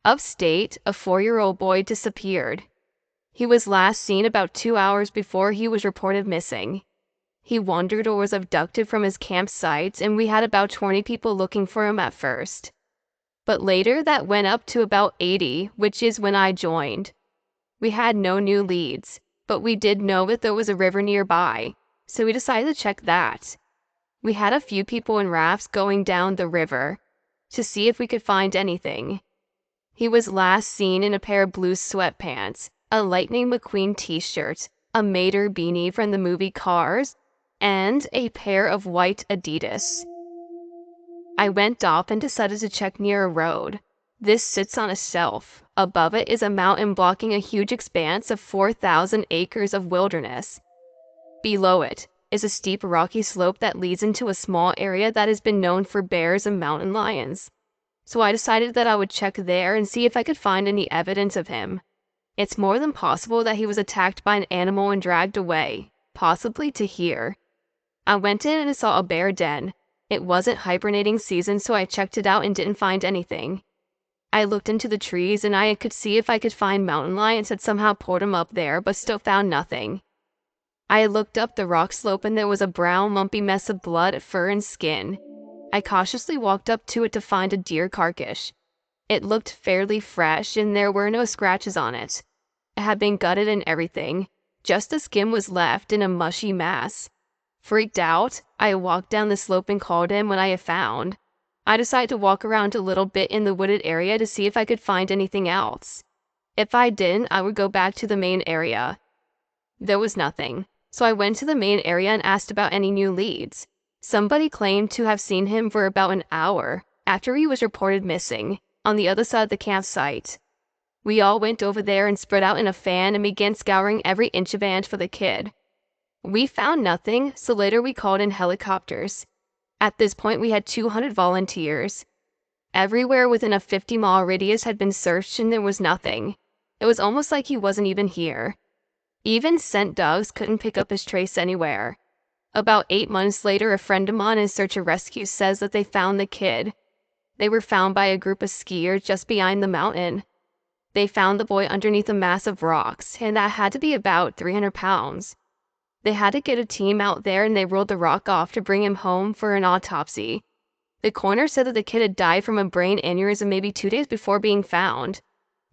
Upstate, a 4-year-old boy disappeared. He was last seen about 2 hours before he was reported missing. He wandered or was abducted from his campsite, and we had about 20 people looking for him at first. But later that went up to about 80, which is when I joined. We had no new leads, but we did know that there was a river nearby, so we decided to check that. We had a few people in rafts going down the river to see if we could find anything. He was last seen in a pair of blue sweatpants, a Lightning McQueen t-shirt, a Mater beanie from the movie Cars, and a pair of white Adidas. I went off and decided to check near a road. This sits on a shelf. Above it is a mountain blocking a huge expanse of 4,000 acres of wilderness. Below it is a steep rocky slope that leads into a small area that has been known for bears and mountain lions. So I decided that I would check there and see if I could find any evidence of him. It's more than possible that he was attacked by an animal and dragged away, possibly to here. I went in and saw a bear den. It wasn't hibernating season, so I checked it out and didn't find anything. I looked into the trees and I could see if I could find mountain lions had somehow pulled him up there, but still found nothing. I looked up the rock slope and there was a brown, lumpy mess of blood, fur, and skin. I cautiously walked up to it to find a deer carcass. It looked fairly fresh and there were no scratches on it. It had been gutted and everything. Just the skin was left in a mushy mass. Freaked out, I walked down the slope and called him when I had found. I decided to walk around a little bit in the wooded area to see if I could find anything else. If I didn't, I would go back to the main area. There was nothing, so I went to the main area and asked about any new leads. Somebody claimed to have seen him for about an hour after he was reported missing, on the other side of the campsite. We all went over there and spread out in a fan and began scouring every inch of land for the kid. We found nothing, so later we called in helicopters. At this point we had 200 volunteers. Everywhere within a 50-mile radius had been searched and there was nothing. It was almost like he wasn't even here. Even scent dogs couldn't pick up his trace anywhere. About 8 months later, a friend of mine in search and rescue says that they found the kid. They were found by a group of skiers just behind the mountain. They found the boy underneath a mass of rocks, and that had to be about 300 pounds. They had to get a team out there and they rolled the rock off to bring him home for an autopsy. The coroner said that the kid had died from a brain aneurysm maybe 2 days before being found.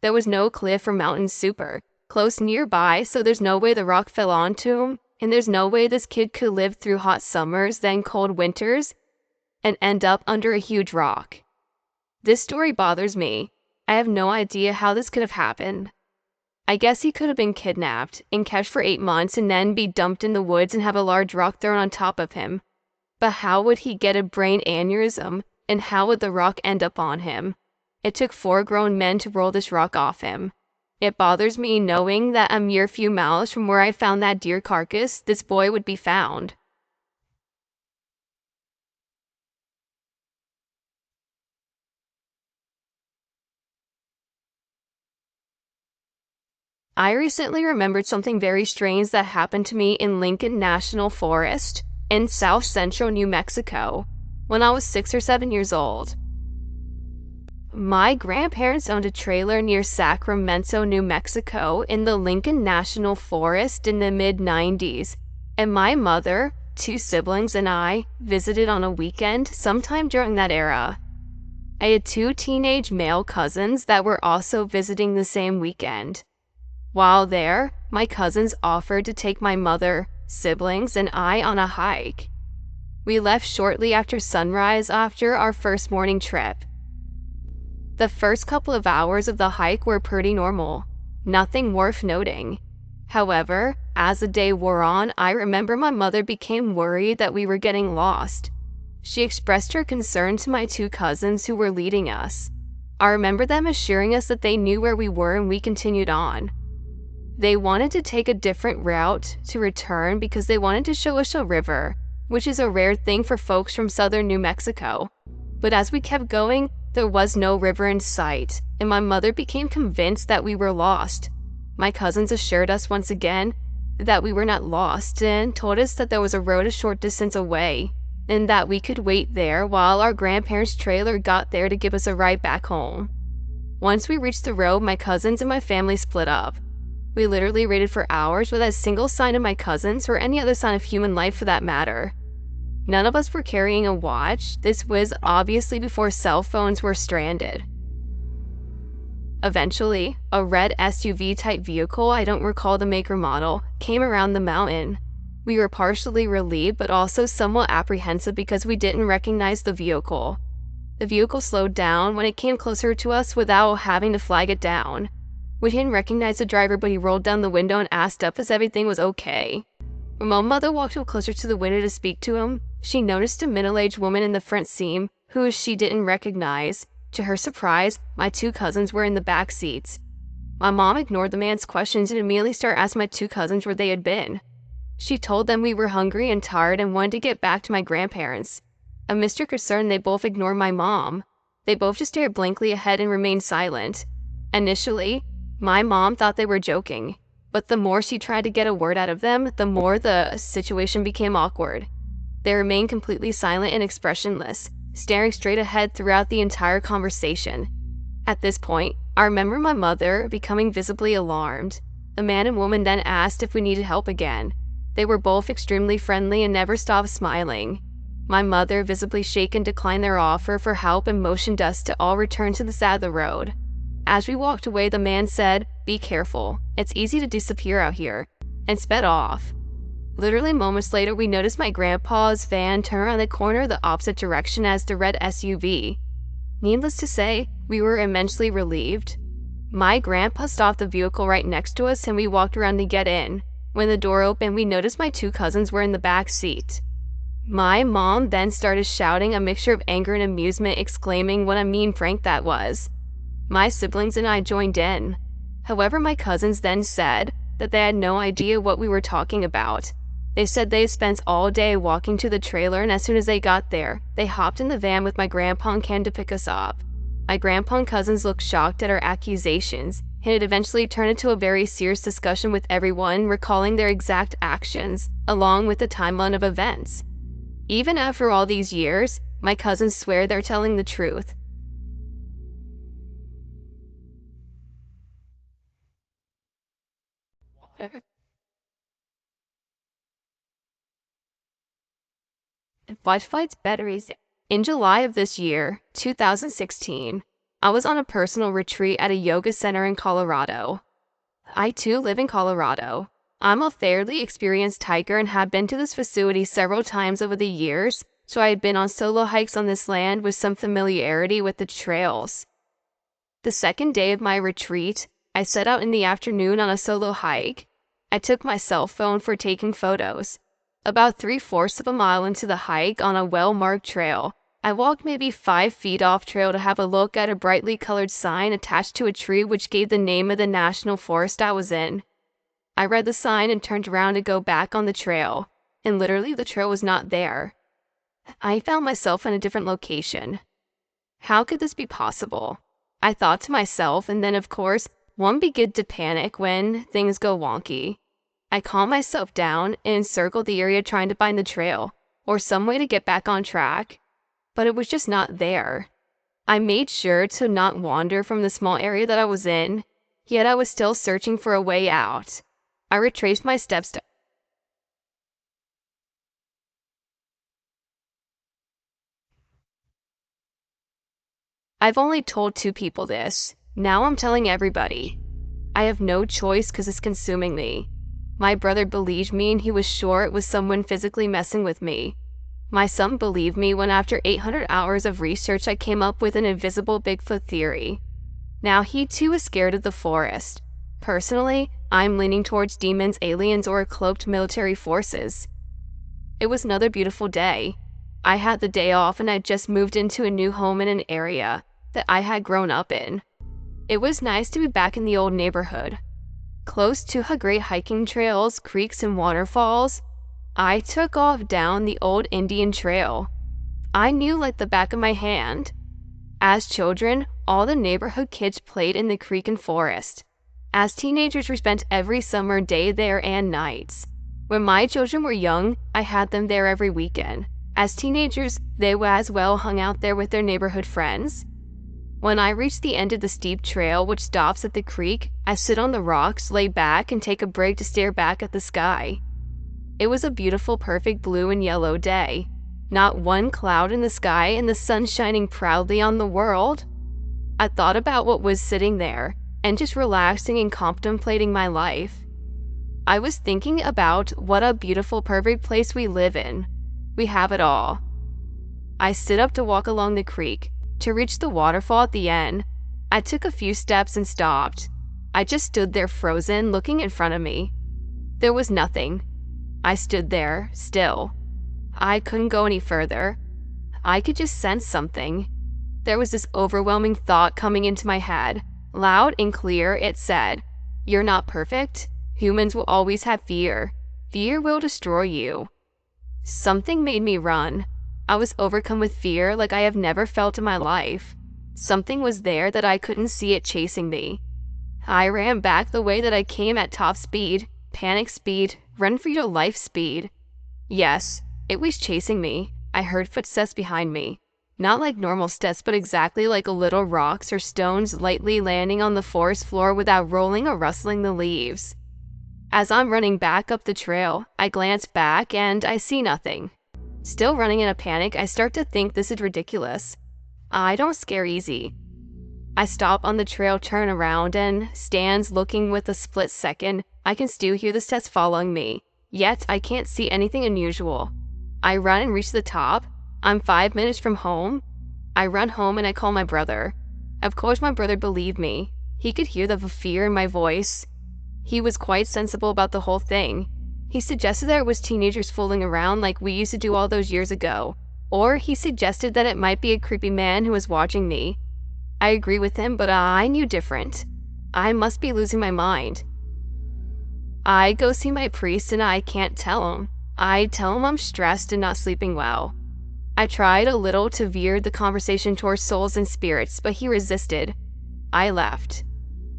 There was no cliff or mountain super close nearby, so there's no way the rock fell onto him, and there's no way this kid could live through hot summers, then cold winters, and end up under a huge rock. This story bothers me. I have no idea how this could have happened. I guess he could have been kidnapped and kept for 8 months and then be dumped in the woods and have a large rock thrown on top of him. But how would he get a brain aneurysm, and how would the rock end up on him? It took 4 grown men to roll this rock off him. It bothers me knowing that a mere few miles from where I found that deer carcass, this boy would be found. I recently remembered something very strange that happened to me in Lincoln National Forest in south central New Mexico when I was 6 or 7 years old. My grandparents owned a trailer near Sacramento, New Mexico in the Lincoln National Forest in the mid-90s, and my mother, 2 siblings, and I visited on a weekend sometime during that era. I had 2 teenage male cousins that were also visiting the same weekend. While there, my cousins offered to take my mother, siblings, and I on a hike. We left shortly after sunrise after our first morning trip. The first couple of hours of the hike were pretty normal, nothing worth noting. However, as the day wore on, I remember my mother became worried that we were getting lost. She expressed her concern to my 2 cousins who were leading us. I remember them assuring us that they knew where we were and we continued on. They wanted to take a different route to return because they wanted to show us a river, which is a rare thing for folks from southern New Mexico. But as we kept going, there was no river in sight, and my mother became convinced that we were lost. My cousins assured us once again that we were not lost and told us that there was a road a short distance away, and that we could wait there while our grandparents' trailer got there to give us a ride back home. Once we reached the road, my cousins and my family split up. We literally waited for hours without a single sign of my cousins or any other sign of human life for that matter. None of us were carrying a watch. This was obviously before cell phones were stranded. Eventually, a red SUV-type vehicle, I don't recall the make or model, came around the mountain. We were partially relieved but also somewhat apprehensive because we didn't recognize the vehicle. The vehicle slowed down when it came closer to us without having to flag it down. We didn't recognize the driver, but he rolled down the window and asked us if everything was okay. When my mother walked up closer to the window to speak to him, she noticed a middle-aged woman in the front seat who she didn't recognize. To her surprise, my two cousins were in the back seats. My mom ignored the man's questions and immediately started asking my two cousins where they had been. She told them we were hungry and tired and wanted to get back to my grandparents. Amidst her concern, they both ignored my mom. They both just stared blankly ahead and remained silent. Initially, my mom thought they were joking, but the more she tried to get a word out of them, the more the situation became awkward. They remained completely silent and expressionless, staring straight ahead throughout the entire conversation. At this point, I remember my mother becoming visibly alarmed. The man and woman then asked if we needed help again. They were both extremely friendly and never stopped smiling. My mother, visibly shaken, declined their offer for help and motioned us to all return to the side of the road. As we walked away, the man said, "Be careful, it's easy to disappear out here," and sped off. Literally moments later, we noticed my grandpa's van turn around the corner the opposite direction as the red SUV. Needless to say, we were immensely relieved. My grandpa stopped the vehicle right next to us and we walked around to get in. When the door opened, we noticed my two cousins were in the back seat. My mom then started shouting, a mixture of anger and amusement, exclaiming what a mean prank that was. My siblings and I joined in. However, my cousins then said that they had no idea what we were talking about. They said they spent all day walking to the trailer, and as soon as they got there, they hopped in the van with my grandpa and came to pick us up. My grandpa and cousins looked shocked at our accusations, and it eventually turned into a very serious discussion with everyone recalling their exact actions, along with the timeline of events. Even after all these years, my cousins swear they're telling the truth. What fights batteries? In July of this year, 2016, I was on a personal retreat at a yoga center in Colorado. I too live in Colorado. I'm a fairly experienced hiker and have been to this facility several times over the years, so I had been on solo hikes on this land with some familiarity with the trails. The second day of my retreat, I set out in the afternoon on a solo hike. I took my cell phone for taking photos. About 3/4 of a mile into the hike on a well-marked trail, I walked maybe 5 feet off trail to have a look at a brightly colored sign attached to a tree which gave the name of the national forest I was in. I read the sign and turned around to go back on the trail, and literally the trail was not there. I found myself in a different location. How could this be possible? I thought to myself, and then of course, one began to panic when things go wonky. I calmed myself down and circled the area trying to find the trail, or some way to get back on track, but it was just not there. I made sure to not wander from the small area that I was in, yet I was still searching for a way out. I retraced my steps to I've only told 2 people this. Now I'm telling everybody. I have no choice because it's consuming me. My brother believed me and he was sure it was someone physically messing with me. My son believed me when after 800 hours of research I came up with an invisible Bigfoot theory. Now he too is scared of the forest. Personally, I'm leaning towards demons, aliens, or cloaked military forces. It was another beautiful day. I had the day off and I'd just moved into a new home in an area that I had grown up in. It was nice to be back in the old neighborhood. Close to her great hiking trails, creeks, and waterfalls, I took off down the old Indian trail. I knew like the back of my hand. As children, all the neighborhood kids played in the creek and forest. As teenagers, we spent every summer day there and nights. When my children were young, I had them there every weekend. As teenagers, they as well hung out there with their neighborhood friends. When I reach the end of the steep trail which stops at the creek, I sit on the rocks, lay back, and take a break to stare back at the sky. It was a beautiful, perfect blue and yellow day. Not one cloud in the sky and the sun shining proudly on the world. I thought about what was sitting there and just relaxing and contemplating my life. I was thinking about what a beautiful, perfect place we live in. We have it all. I stood up to walk along the creek. To reach the waterfall at the end, I took a few steps and stopped. I just stood there frozen, looking in front of me. There was nothing. I stood there, still. I couldn't go any further. I could just sense something. There was this overwhelming thought coming into my head. Loud and clear, it said, "You're not perfect. Humans will always have fear. Fear will destroy you." Something made me run. I was overcome with fear like I have never felt in my life. Something was there that I couldn't see it chasing me. I ran back the way that I came at top speed, panic speed, run for your life speed. Yes, it was chasing me. I heard footsteps behind me. Not like normal steps, but exactly like little rocks or stones lightly landing on the forest floor without rolling or rustling the leaves. As I'm running back up the trail, I glance back and I see nothing. Still running in a panic, I start to think this is ridiculous. I don't scare easy. I stop on the trail, turn around, and stands looking. With a split second, I can still hear the steps following me. Yet, I can't see anything unusual. I run and reach the top. I'm 5 minutes from home. I run home and I call my brother. Of course, my brother believed me. He could hear the fear in my voice. He was quite sensible about the whole thing. He suggested that it was teenagers fooling around like we used to do all those years ago. Or he suggested that it might be a creepy man who was watching me. I agree with him, but I knew different. I must be losing my mind. I go see my priest and I can't tell him. I tell him I'm stressed and not sleeping well. I tried a little to veer the conversation towards souls and spirits, but he resisted. I left.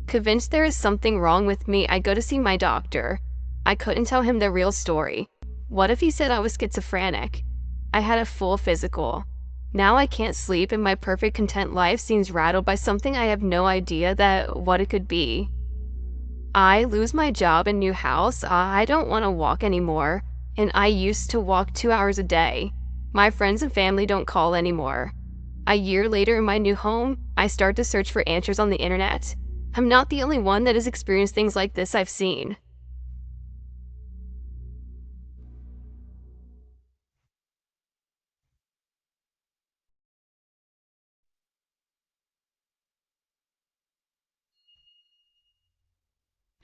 Convinced there is something wrong with me, I go to see my doctor. I couldn't tell him the real story. What if he said I was schizophrenic? I had a full physical. Now I can't sleep and my perfect content life seems rattled by something I have no idea that what it could be. I lose my job and new house. I don't want to walk anymore. And I used to walk 2 hours a day. My friends and family don't call anymore. A year later in my new home, I start to search for answers on the internet. I'm not the only one that has experienced things like this I've seen.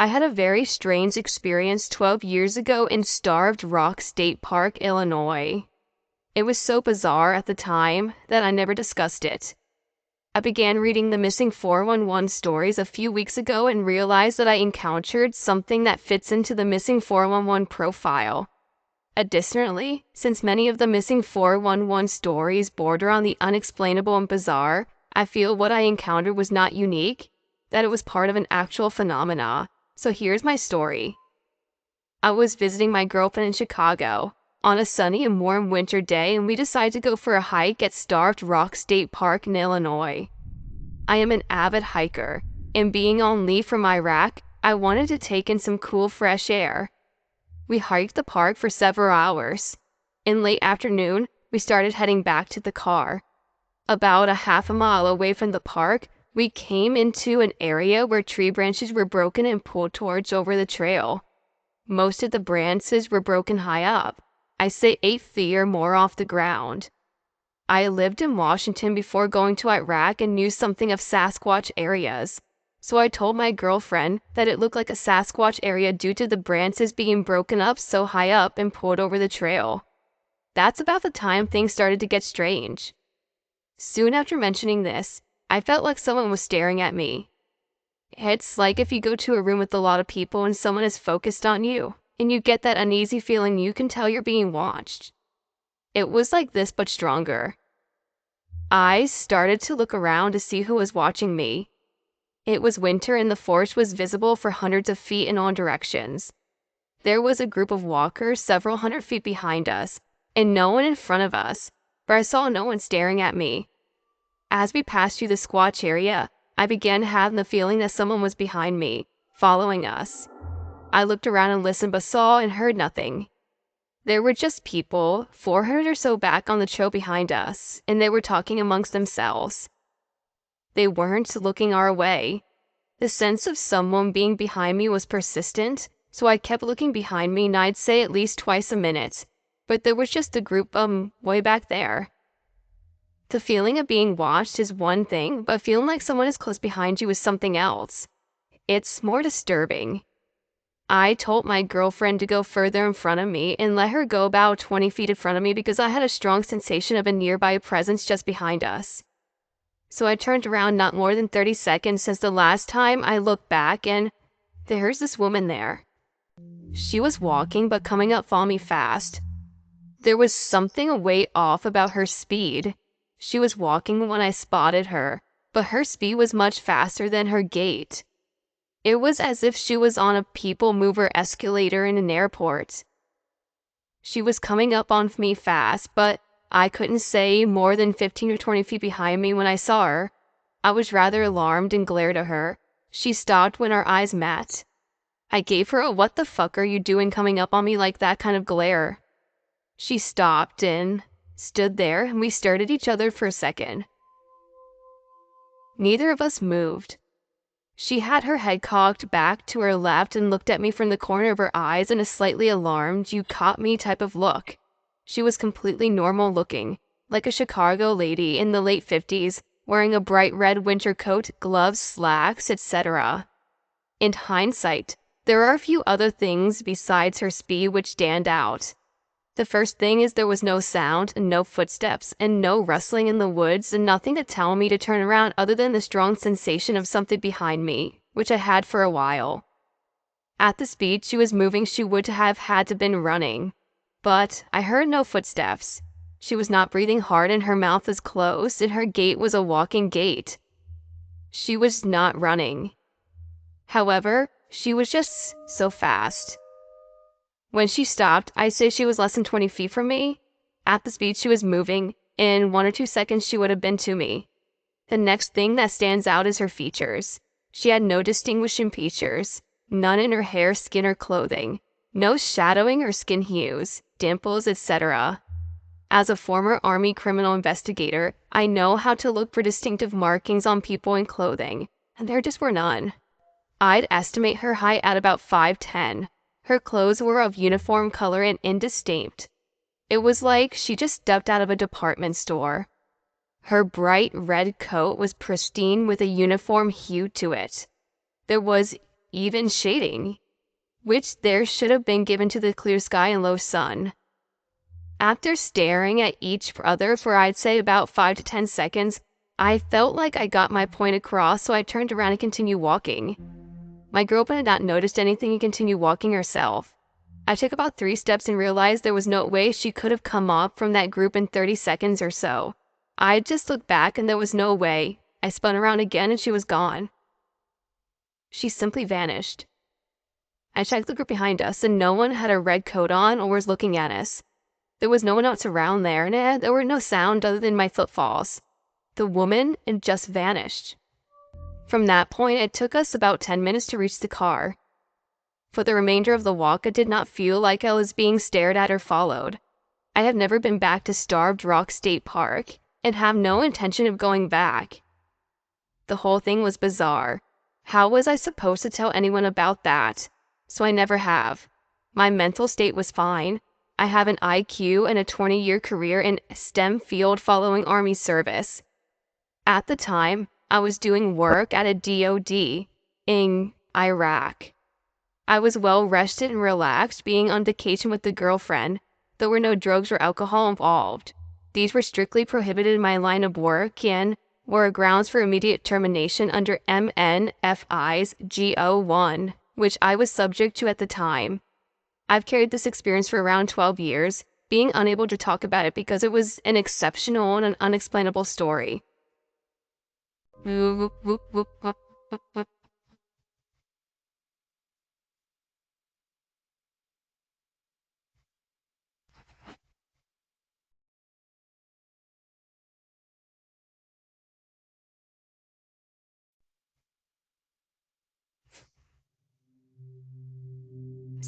I had a very strange experience 12 years ago in Starved Rock State Park, Illinois. It was so bizarre at the time that I never discussed it. I began reading the missing 411 stories a few weeks ago and realized that I encountered something that fits into the missing 411 profile. Additionally, since many of the missing 411 stories border on the unexplainable and bizarre, I feel what I encountered was not unique, that it was part of an actual phenomena. So here's my story. I was visiting my girlfriend in Chicago on a sunny and warm winter day, and we decided to go for a hike at Starved Rock State Park in Illinois. I am an avid hiker, and being on leave from Iraq, I wanted to take in some cool, fresh air. We hiked the park for several hours. In late afternoon, we started heading back to the car. About a half a mile away from the park, we came into an area where tree branches were broken and pulled towards over the trail. Most of the branches were broken high up. I say 8 feet or more off the ground. I lived in Washington before going to Iraq and knew something of Sasquatch areas. So I told my girlfriend that it looked like a Sasquatch area due to the branches being broken up so high up and pulled over the trail. That's about the time things started to get strange. Soon after mentioning this, I felt like someone was staring at me. It's like if you go to a room with a lot of people and someone is focused on you, and you get that uneasy feeling you can tell you're being watched. It was like this, but stronger. I started to look around to see who was watching me. It was winter and the forest was visible for hundreds of feet in all directions. There was a group of walkers several hundred feet behind us, and no one in front of us, but I saw no one staring at me. As we passed through the squatch area, I began having the feeling that someone was behind me, following us. I looked around and listened but saw and heard nothing. There were just people, 400 or so back on the trail behind us, and they were talking amongst themselves. They weren't looking our way. The sense of someone being behind me was persistent, so I kept looking behind me and I'd say at least twice a minute, but there was just a group way back there. The feeling of being watched is one thing, but feeling like someone is close behind you is something else. It's more disturbing. I told my girlfriend to go further in front of me and let her go about 20 feet in front of me because I had a strong sensation of a nearby presence just behind us. So I turned around not more than 30 seconds since the last time I looked back, and there's this woman there. She was walking but coming up on me fast. There was something way off about her speed. She was walking when I spotted her, but her speed was much faster than her gait. It was as if she was on a people mover escalator in an airport. She was coming up on me fast, but I couldn't say more than 15 or 20 feet behind me when I saw her. I was rather alarmed and glared at her. She stopped when our eyes met. I gave her a "what the fuck are you doing coming up on me like that" kind of glare. She stopped and stood there, and we stared at each other for a second. Neither of us moved. She had her head cocked back to her left and looked at me from the corner of her eyes in a slightly alarmed, "you caught me" type of look. She was completely normal looking, like a Chicago lady in the late 50s, wearing a bright red winter coat, gloves, slacks, etc. In hindsight, there are a few other things besides her speed which stand out. The first thing is there was no sound, and no footsteps, and no rustling in the woods, and nothing to tell me to turn around other than the strong sensation of something behind me, which I had for a while. At the speed she was moving, she would have had to been running. But I heard no footsteps. She was not breathing hard and her mouth was closed, and her gait was a walking gait. She was not running. However, she was just so fast. When she stopped, I'd say she was less than 20 feet from me. At the speed she was moving, in 1 or 2 seconds she would have been to me. The next thing that stands out is her features. She had no distinguishing features, none in her hair, skin, or clothing, no shadowing or skin hues, dimples, etc. As a former Army criminal investigator, I know how to look for distinctive markings on people and clothing, and there just were none. I'd estimate her height at about 5'10". Her clothes were of uniform color and indistinct. It was like she just stepped out of a department store. Her bright red coat was pristine with a uniform hue to it. There was even shading, which there should have been given to the clear sky and low sun. After staring at each other for I'd say about 5 to 10 seconds, I felt like I got my point across, so I turned around and continued walking. My girlfriend had not noticed anything and continued walking herself. I took about 3 steps and realized there was no way she could have come up from that group in 30 seconds or so. I just looked back and there was no way. I spun around again and she was gone. She simply vanished. I checked the group behind us and no one had a red coat on or was looking at us. There was no one else around there, and there were no sound other than my footfalls. The woman had just vanished. From that point, it took us about 10 minutes to reach the car. For the remainder of the walk, I did not feel like I was being stared at or followed. I have never been back to Starved Rock State Park, and have no intention of going back. The whole thing was bizarre. How was I supposed to tell anyone about that? So I never have. My mental state was fine. I have an IQ and a 20-year career in STEM field following Army service. At the time, I was doing work at a DoD in Iraq. I was well rested and relaxed, being on vacation with a girlfriend. There were no drugs or alcohol involved. These were strictly prohibited in my line of work and were grounds for immediate termination under MNFI's GO1, which I was subject to at the time. I've carried this experience for around 12 years, being unable to talk about it because it was an exceptional and an unexplainable story.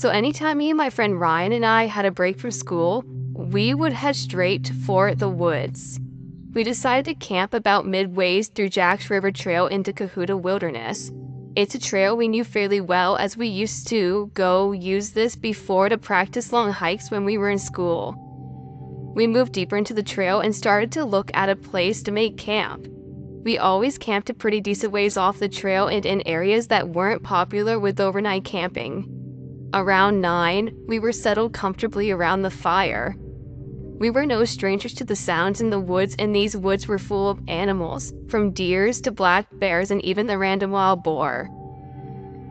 So anytime me and my friend Ryan and I had a break from school, we would head straight for the woods. We decided to camp about midways through Jack's River Trail into Cohutta Wilderness. It's a trail we knew fairly well as we used to go use this before to practice long hikes when we were in school. We moved deeper into the trail and started to look at a place to make camp. We always camped a pretty decent ways off the trail and in areas that weren't popular with overnight camping. Around 9, we were settled comfortably around the fire. We were no strangers to the sounds in the woods, and these woods were full of animals, from deers to black bears and even the random wild boar.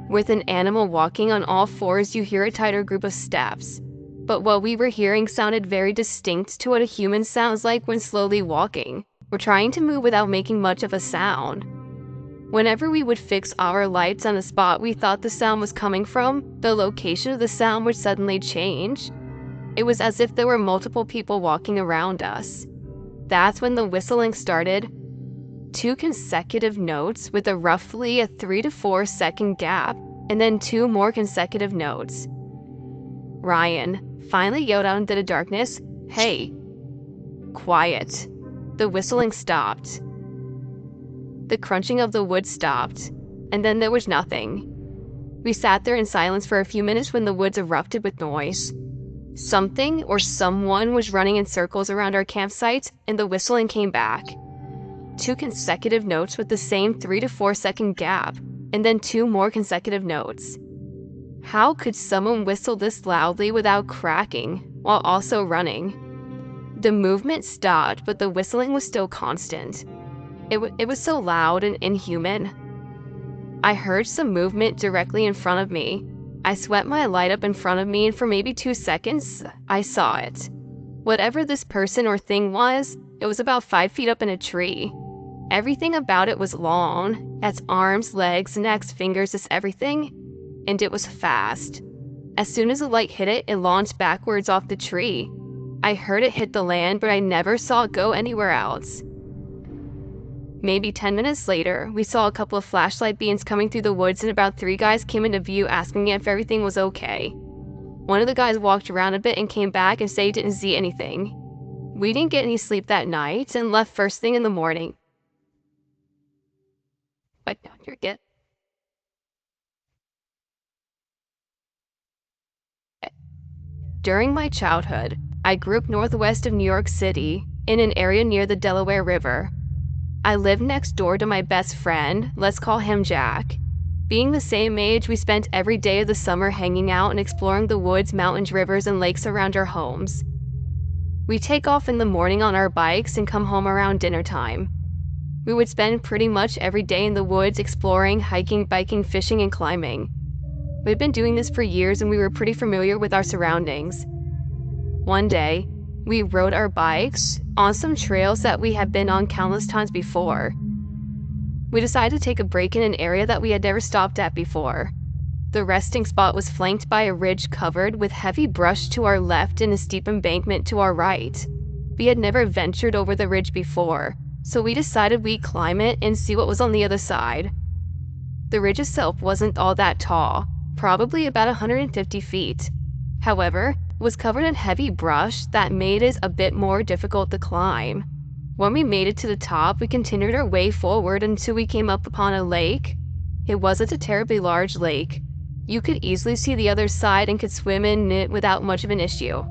With an animal walking on all fours, you hear a tighter group of steps. But what we were hearing sounded very distinct to what a human sounds like when slowly walking. We're trying to move without making much of a sound. Whenever we would fix our lights on the spot we thought the sound was coming from, the location of the sound would suddenly change. It was as if there were multiple people walking around us. That's when the whistling started. 2 consecutive notes with roughly a 3 to 4 second gap, and then 2 more consecutive notes. Ryan finally yelled out into the darkness, "Hey!" Quiet. The whistling stopped. The crunching of the wood stopped, and then there was nothing. We sat there in silence for a few minutes when the woods erupted with noise. Something or someone was running in circles around our campsite, and the whistling came back. 2 consecutive notes with the same 3 to 4 second gap, and then 2 more consecutive notes. How could someone whistle this loudly without cracking, while also running? The movement stopped, but the whistling was still constant. It was so loud and inhuman. I heard some movement directly in front of me. I swept my light up in front of me, and for maybe 2 seconds, I saw it. Whatever this person or thing was, it was about 5 feet up in a tree. Everything about it was long. Its arms, legs, necks, fingers, just everything. And it was fast. As soon as the light hit it, it launched backwards off the tree. I heard it hit the land, but I never saw it go anywhere else. Maybe 10 minutes later, we saw a couple of flashlight beams coming through the woods, and about 3 guys came into view asking if everything was okay. One of the guys walked around a bit and came back and said he didn't see anything. We didn't get any sleep that night and left first thing in the morning. But don't forget. During my childhood, I grew up northwest of New York City, in an area near the Delaware River. I lived next door to my best friend, let's call him Jack. Being the same age, we spent every day of the summer hanging out and exploring the woods, mountains, rivers, and lakes around our homes. We take off in the morning on our bikes and come home around dinner time. We would spend pretty much every day in the woods exploring, hiking, biking, fishing, and climbing. We'd been doing this for years and we were pretty familiar with our surroundings. One day, we rode our bikes on some trails that we had been on countless times before. We decided to take a break in an area that we had never stopped at before. The resting spot was flanked by a ridge covered with heavy brush to our left and a steep embankment to our right. We had never ventured over the ridge before, so we decided we'd climb it and see what was on the other side. The ridge itself wasn't all that tall, probably about 150 feet. However, it was covered in heavy brush that made it a bit more difficult to climb. When we made it to the top, we continued our way forward until we came up upon a lake. It wasn't a terribly large lake. You could easily see the other side and could swim in it without much of an issue.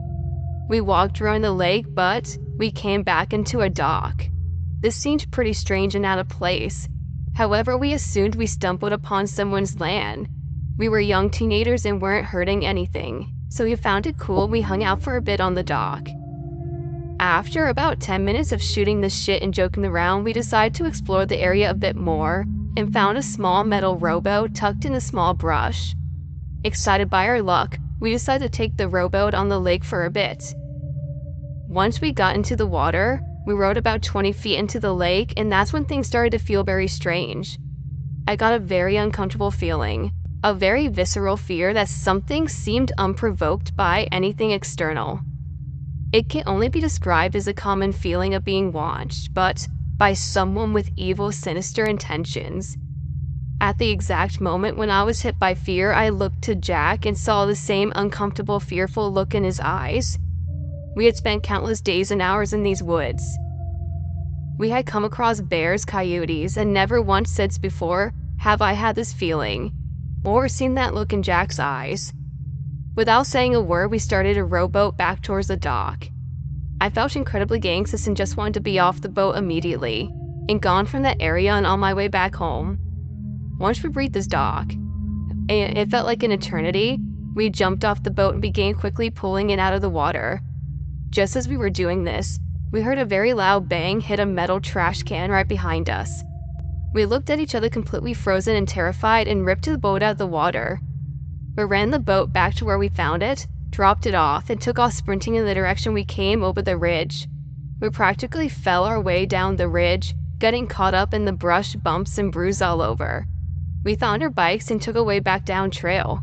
We walked around the lake, but we came back into a dock. This seemed pretty strange and out of place. However, we assumed we stumbled upon someone's land. We were young teenagers and weren't hurting anything, so we found it cool and we hung out for a bit on the dock. After about 10 minutes of shooting the shit and joking around, we decided to explore the area a bit more and found a small metal rowboat tucked in a small brush. Excited by our luck, we decided to take the rowboat on the lake for a bit. Once we got into the water, we rowed about 20 feet into the lake, and that's when things started to feel very strange. I got a very uncomfortable feeling, a very visceral fear that something seemed unprovoked by anything external. It can only be described as a common feeling of being watched, but by someone with evil, sinister intentions. At the exact moment when I was hit by fear, I looked to Jack and saw the same uncomfortable, fearful look in his eyes. We had spent countless days and hours in these woods. We had come across bears, coyotes, and never once since before have I had this feeling, or seen that look in Jack's eyes. Without saying a word, we started a rowboat back towards the dock. I felt incredibly anxious and just wanted to be off the boat immediately, and gone from that area and on my way back home. Once we reached this dock, and it felt like an eternity, we jumped off the boat and began quickly pulling it out of the water. Just as we were doing this, we heard a very loud bang hit a metal trash can right behind us. We looked at each other completely frozen and terrified and ripped the boat out of the water. We ran the boat back to where we found it, dropped it off, and took off sprinting in the direction we came over the ridge. We practically fell our way down the ridge, getting caught up in the brush, bumps, and bruises all over. We found our bikes and took a way back down trail.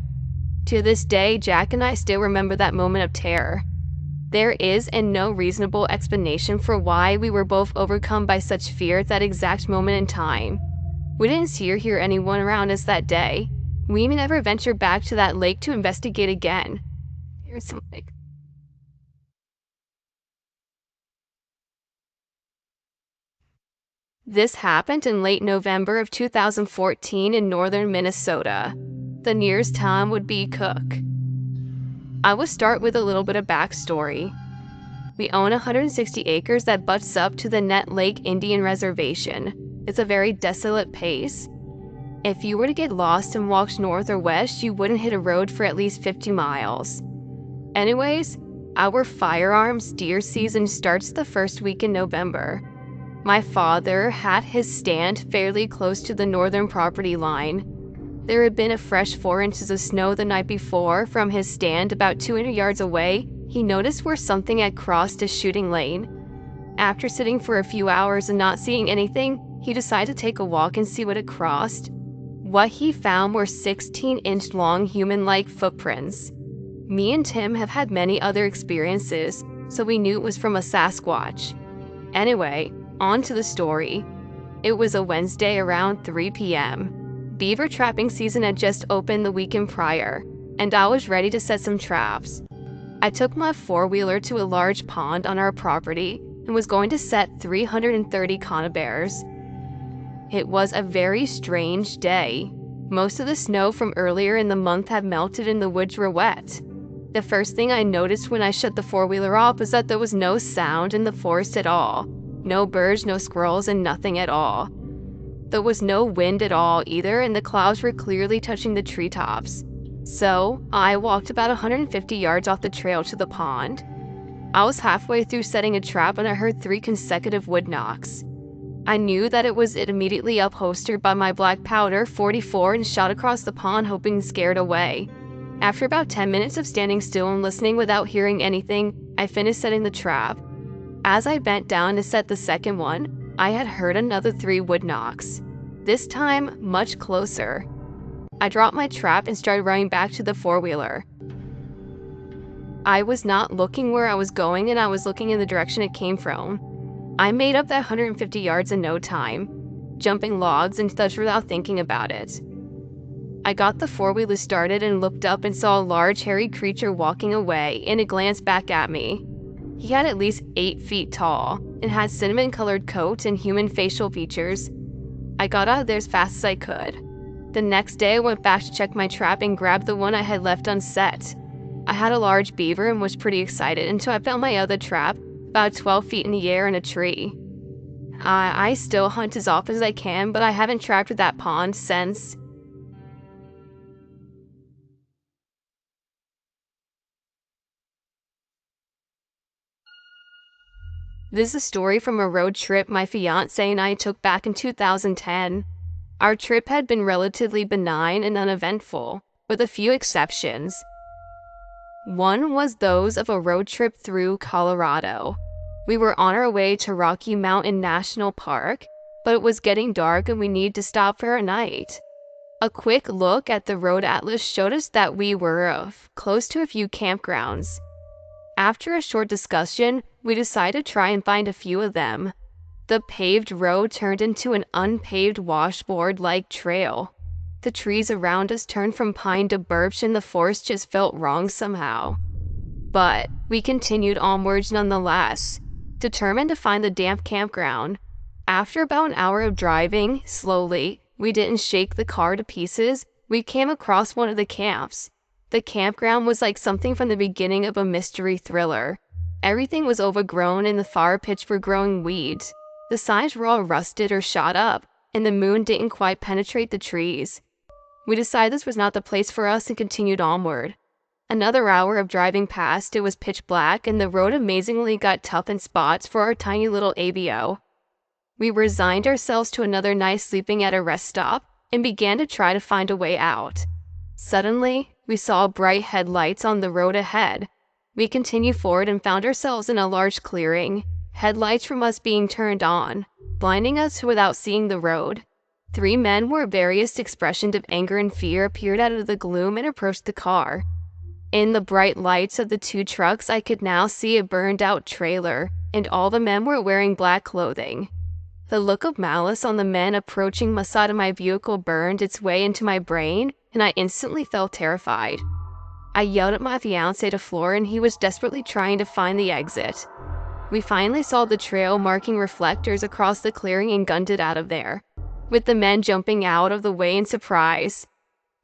To this day, Jack and I still remember that moment of terror. There is no reasonable explanation for why we were both overcome by such fear at that exact moment in time. We didn't see or hear anyone around us that day. We never ventured back to that lake to investigate again. Here's something. This happened in late November of 2014 in northern Minnesota. The nearest town would be Cook. I will start with a little bit of backstory. We own 160 acres that butts up to the Nett Lake Indian Reservation. It's a very desolate place. If you were to get lost and walked north or west, you wouldn't hit a road for at least 50 miles. Anyways, our firearms deer season starts the first week in November. My father had his stand fairly close to the northern property line. There had been a fresh 4 inches of snow the night before. From his stand about 200 yards away, he noticed where something had crossed a shooting lane. After sitting for a few hours and not seeing anything, he decided to take a walk and see what had crossed. What he found were 16-inch long human-like footprints. Me and Tim have had many other experiences, so we knew it was from a Sasquatch. Anyway, on to the story. It was a Wednesday around 3 p.m. Beaver trapping season had just opened the weekend prior, and I was ready to set some traps. I took my four-wheeler to a large pond on our property and was going to set 330 conibears. It was a very strange day. Most of the snow from earlier in the month had melted and the woods were wet. The first thing I noticed when I shut the four-wheeler off was that there was no sound in the forest at all. No birds, no squirrels, and nothing at all. There was no wind at all either, and the clouds were clearly touching the treetops. So, I walked about 150 yards off the trail to the pond. I was halfway through setting a trap and I heard 3 consecutive wood knocks. I knew that it was immediately upholstered by my black powder 44 and shot across the pond hoping to scare it away. After about 10 minutes of standing still and listening without hearing anything, I finished setting the trap. As I bent down to set the second one, I had heard another 3 wood knocks. This time, much closer. I dropped my trap and started running back to the four-wheeler. I was not looking where I was going and I was looking in the direction it came from. I made up that 150 yards in no time, jumping logs and such without thinking about it. I got the four-wheeler started and looked up and saw a large hairy creature walking away, and it glanced back at me. He had at least 8 feet tall and had cinnamon-colored coat and human facial features. I got out of there as fast as I could. The next day I went back to check my trap and grabbed the one I had left unset. I had a large beaver and was pretty excited until I found my other trap about 12 feet in the air in a tree. I still hunt as often as I can, but I haven't trapped at that pond since. This is a story from a road trip my fiancé and I took back in 2010. Our trip had been relatively benign and uneventful, with a few exceptions. One was those of a road trip through Colorado. We were on our way to Rocky Mountain National Park, but it was getting dark and we needed to stop for a night. A quick look at the road atlas showed us that we were close to a few campgrounds. After a short discussion, we decided to try and find a few of them. The paved road turned into an unpaved washboard-like trail. The trees around us turned from pine to birch and the forest just felt wrong somehow. But we continued onwards nonetheless, determined to find the damp campground. After about an hour of driving, slowly, we didn't shake the car to pieces, we came across one of the camps. The campground was like something from the beginning of a mystery thriller. Everything was overgrown and the fire pits were growing weeds. The signs were all rusted or shot up, and the moon didn't quite penetrate the trees. We decided this was not the place for us and continued onward. Another hour of driving past, it was pitch black, and the road amazingly got tough in spots for our tiny little ABO. We resigned ourselves to another night sleeping at a rest stop and began to try to find a way out. Suddenly, we saw bright headlights on the road ahead. We continued forward and found ourselves in a large clearing, headlights from us being turned on, blinding us without seeing the road. 3 men with various expressions of anger and fear appeared out of the gloom and approached the car. In the bright lights of the 2 trucks, I could now see a burned-out trailer, and all the men were wearing black clothing. The look of malice on the men approaching the side of my vehicle burned its way into my brain, and I instantly felt terrified. I yelled at my fiancé to floor, and he was desperately trying to find the exit. We finally saw the trail marking reflectors across the clearing and gunned it out of there, with the men jumping out of the way in surprise.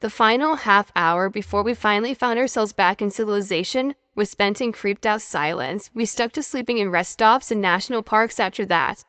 The final half hour before we finally found ourselves back in civilization was spent in creeped out silence. We stuck to sleeping in rest stops and national parks after that.